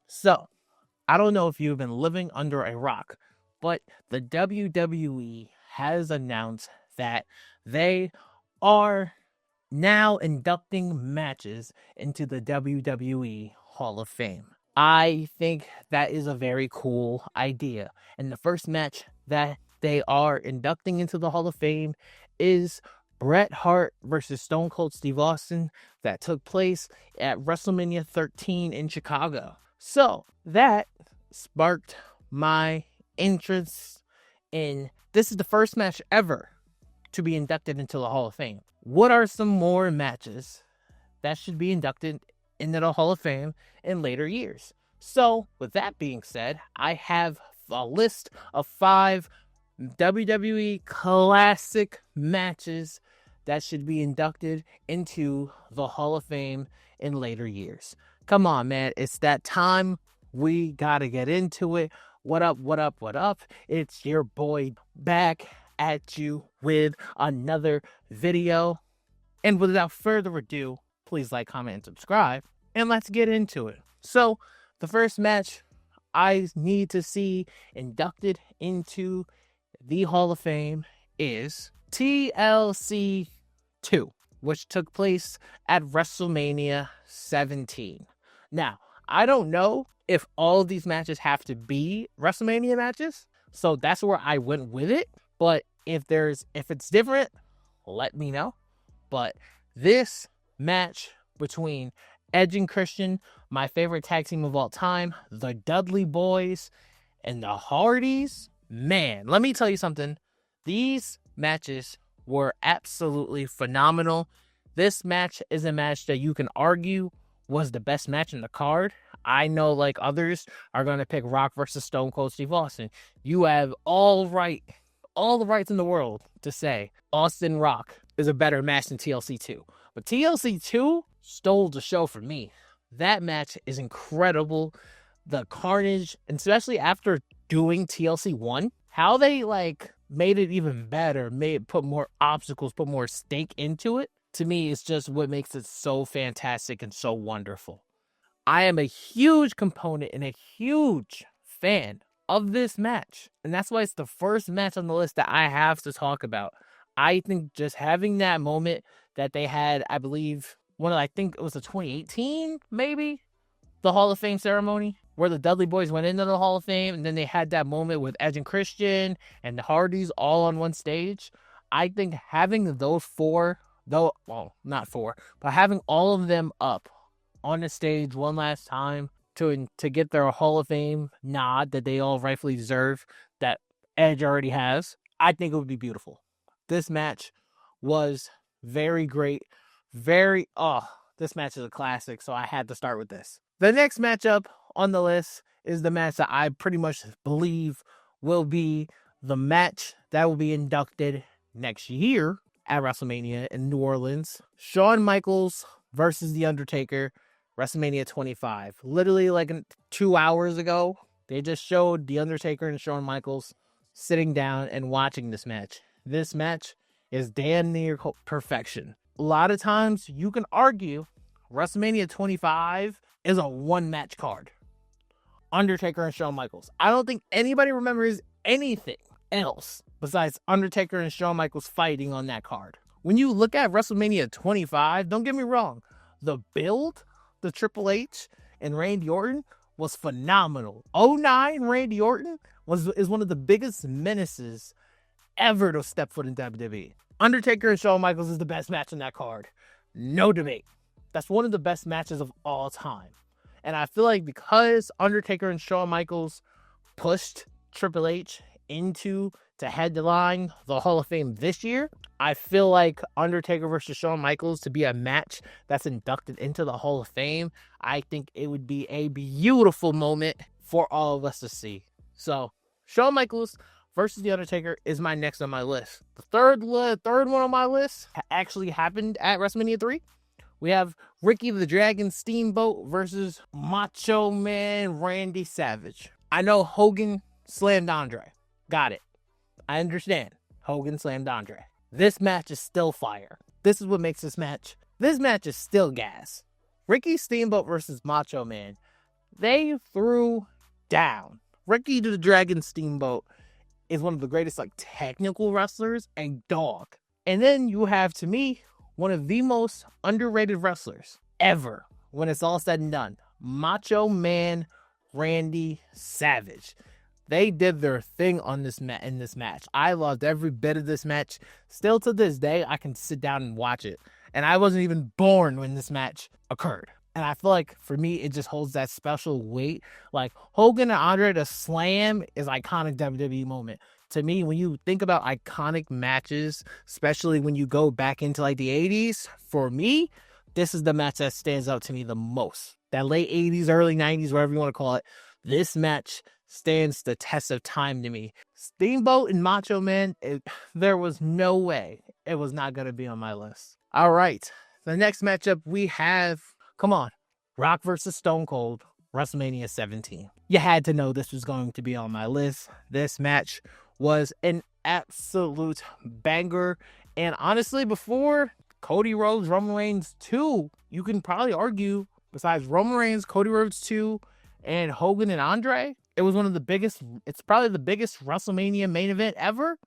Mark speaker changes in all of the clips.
Speaker 1: So, I don't know if you've been living under a rock, but the WWE has announced that they are now inducting matches into the WWE Hall of Fame. I think that is a very cool idea. And the first match that they are inducting into the Hall of Fame is Bret Hart versus Stone Cold Steve Austin that took place at WrestleMania 13 in Chicago. So that sparked my interest in this is the first match ever to be inducted into the Hall of Fame. What are some more matches that should be inducted into the Hall of Fame in later years? So, with that being said, I have a list of 5 WWE classic matches that should be inducted into the Hall of Fame in later years. Come on, man. It's that time. We got to get into it. What up, what up, what up? It's your boy back at you with another video. And without further ado, please like, comment, and subscribe. And let's get into it. So, the first match I need to see inducted into the Hall of Fame is TLC 2, which took place at WrestleMania 17. Now, I don't know if all of these matches have to be WrestleMania matches, so that's where I went with it. But if it's different, let me know. But this match between Edge and Christian, my favorite tag team of all time, the Dudley Boys, and the Hardys, man, let me tell you something. These matches were absolutely phenomenal. This match is a match that you can argue was the best match in the card. I know like others are going to pick Rock versus Stone Cold Steve Austin. You have all the rights in the world to say Austin Rock is a better match than TLC 2. But TLC 2 stole the show for me. That match is incredible. The carnage, and especially after doing TLC 1, how they like made it even better, put more obstacles, put more stake into it, to me is just what makes it so fantastic and so wonderful. I am a huge component and a huge fan of this match. And that's why it's the first match on the list that I have to talk about. I think just having that moment that they had, I believe, I think it was the 2018, maybe, the Hall of Fame ceremony, where the Dudley Boys went into the Hall of Fame, and then they had that moment with Edge and Christian and the Hardys all on one stage. I think having those four, not four, but having all of them up on the stage one last time to get their Hall of Fame nod that they all rightfully deserve, that Edge already has, I think it would be beautiful. This match was very great. This match is a classic, so I had to start with this. The next matchup on the list is the match that I pretty much believe will be the match that will be inducted next year at WrestleMania in New Orleans. Shawn Michaels versus The Undertaker, WrestleMania 25. Literally like 2 hours ago, they just showed The Undertaker and Shawn Michaels sitting down and watching this match. This match is damn near perfection. A lot of times you can argue WrestleMania 25 is a one-match card. Undertaker and Shawn Michaels. I don't think anybody remembers anything else besides Undertaker and Shawn Michaels fighting on that card. When you look at WrestleMania 25, don't get me wrong, the build, the Triple H and Randy Orton was phenomenal. 09 Randy Orton is one of the biggest menaces ever to step foot in WWE. Undertaker and Shawn Michaels is the best match on that card. No debate. That's one of the best matches of all time. And I feel like because Undertaker and Shawn Michaels pushed Triple H to headline the Hall of Fame this year, I feel like Undertaker versus Shawn Michaels to be a match that's inducted into the Hall of Fame, I think it would be a beautiful moment for all of us to see. So, Shawn Michaels versus The Undertaker is my next on my list. The third one on my list actually happened at WrestleMania 3. We have Ricky the Dragon Steamboat versus Macho Man Randy Savage. I know Hogan slammed Andre. Got it. I understand. Hogan slammed Andre. This match is still fire. This is what makes this match. This match is still gas. Ricky Steamboat versus Macho Man. They threw down. Ricky the Dragon Steamboat is one of the greatest like technical wrestlers, and dog. And then you have, to me, one of the most underrated wrestlers ever when it's all said and done. Macho Man Randy Savage. They did their thing on in this match. I loved every bit of this match. Still to this day, I can sit down and watch it. And I wasn't even born when this match occurred. And I feel like, for me, it just holds that special weight. Like, Hogan and Andre, the slam is iconic WWE moment. To me, when you think about iconic matches, especially when you go back into like the 80s, for me, this is the match that stands out to me the most. That late 80s, early 90s, whatever you want to call it. This match stands the test of time to me. Steamboat and Macho Man, there was no way it was not going to be on my list. All right. The next matchup we have, come on, Rock versus Stone Cold, WrestleMania 17. You had to know this was going to be on my list. This match was an absolute banger. And honestly, before Cody Rhodes, Roman Reigns 2, you can probably argue, besides Roman Reigns, Cody Rhodes 2, and Hogan and Andre, it was one of the biggest, it's probably the biggest WrestleMania main event ever.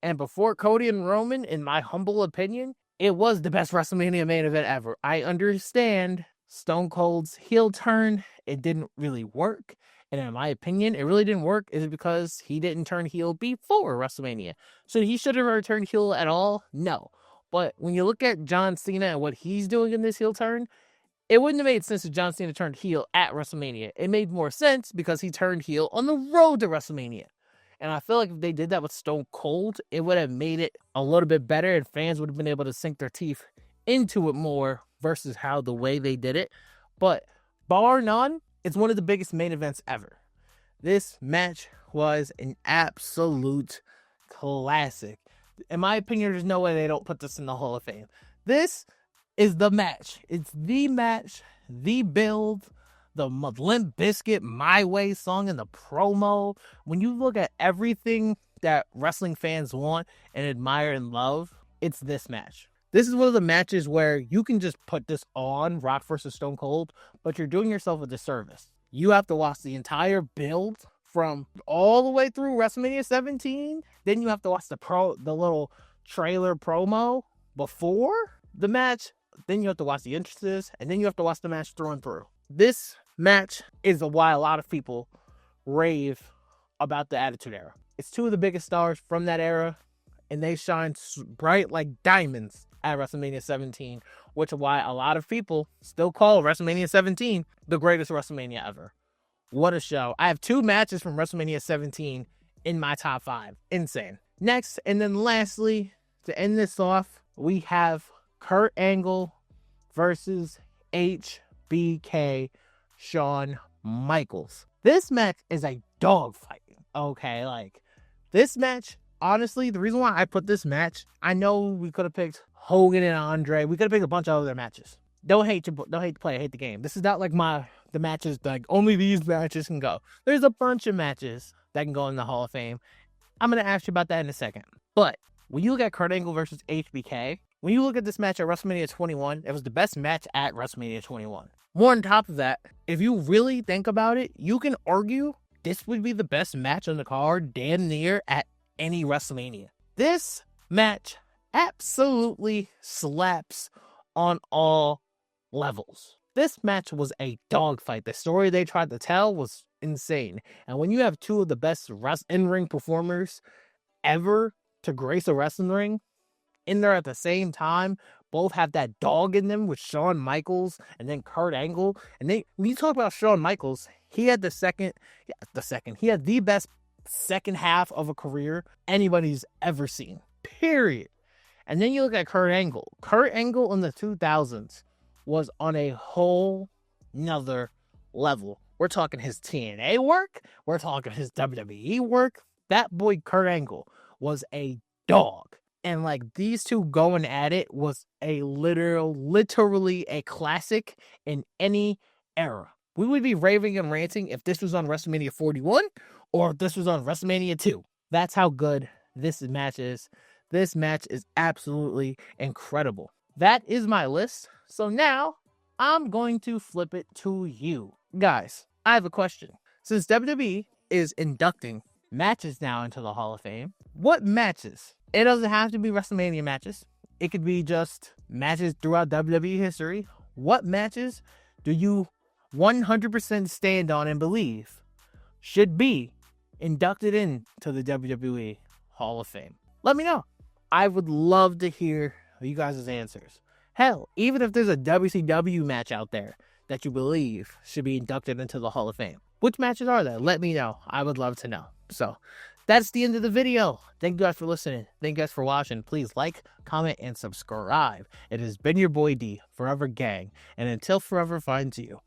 Speaker 1: And before Cody and Roman, in my humble opinion, it was the best WrestleMania main event ever. I understand Stone Cold's heel turn, it didn't really work. And in my opinion, it really didn't work is because he didn't turn heel before WrestleMania. So he should have turned heel at all? No. But when you look at John Cena and what he's doing in this heel turn, it wouldn't have made sense if John Cena turned heel at WrestleMania. It made more sense because he turned heel on the road to WrestleMania. And I feel like if they did that with Stone Cold, it would have made it a little bit better and fans would have been able to sink their teeth into it more versus how the way they did it. But bar none, it's one of the biggest main events ever. This match was an absolute classic. In my opinion, there's no way they don't put this in the Hall of Fame. This is the match. It's the match, the build, the Limp Bizkit My Way song and the promo. When you look at everything that wrestling fans want and admire and love, it's this match. This is one of the matches where you can just put this on, Rock versus Stone Cold, but you're doing yourself a disservice. You have to watch the entire build from all the way through WrestleMania 17. Then you have to watch the little trailer promo before the match. Then you have to watch the entrances, and then you have to watch the match through and through. This match is why a lot of people rave about the Attitude Era. It's two of the biggest stars from that era, and they shine bright like diamonds at WrestleMania 17, which is why a lot of people still call WrestleMania 17 the greatest WrestleMania ever. What a show. I have 2 matches from WrestleMania 17 in my top 5. Insane. Next, and then lastly, to end this off, we have Kurt Angle versus HBK Shawn Michaels. This match is a dogfight. Okay, like, this match, honestly, the reason why I put this match, I know we could have picked Hogan and Andre. We could have picked a bunch of other matches. Don't hate to play, hate the game. This is not like the matches, like, only these matches can go. There's a bunch of matches that can go in the Hall of Fame. I'm going to ask you about that in a second. But when you look at Kurt Angle versus HBK, when you look at this match at WrestleMania 21, it was the best match at WrestleMania 21. More on top of that, if you really think about it, you can argue this would be the best match on the card damn near at any WrestleMania. This match absolutely slaps on all levels. This match was a dogfight. The story they tried to tell was insane. And when you have 2 of the best in-ring performers ever to grace a wrestling ring in there at the same time, both have that dog in them with Shawn Michaels and then Kurt Angle. And when you talk about Shawn Michaels, he had he had the best second half of a career anybody's ever seen. Period. And then you look at Kurt Angle. Kurt Angle in the 2000s was on a whole nother level. We're talking his TNA work. We're talking his WWE work. That boy Kurt Angle was a dog. And like these two going at it was a literally a classic in any era. We would be raving and ranting if this was on WrestleMania 41 or if this was on WrestleMania 2. That's how good this match is. This match is absolutely incredible. That is my list. So now I'm going to flip it to you. Guys, I have a question. Since WWE is inducting matches now into the Hall of Fame, what matches? It doesn't have to be WrestleMania matches. It could be just matches throughout WWE history. What matches do you 100% stand on and believe should be inducted into the WWE Hall of Fame? Let me know. I would love to hear you guys' answers. Hell, even if there's a WCW match out there that you believe should be inducted into the Hall of Fame, which matches are there? Let me know. I would love to know. So that's the end of the video. Thank you guys for listening. Thank you guys for watching. Please like, comment, and subscribe. It has been your boy D, Forever Gang, and until forever finds you.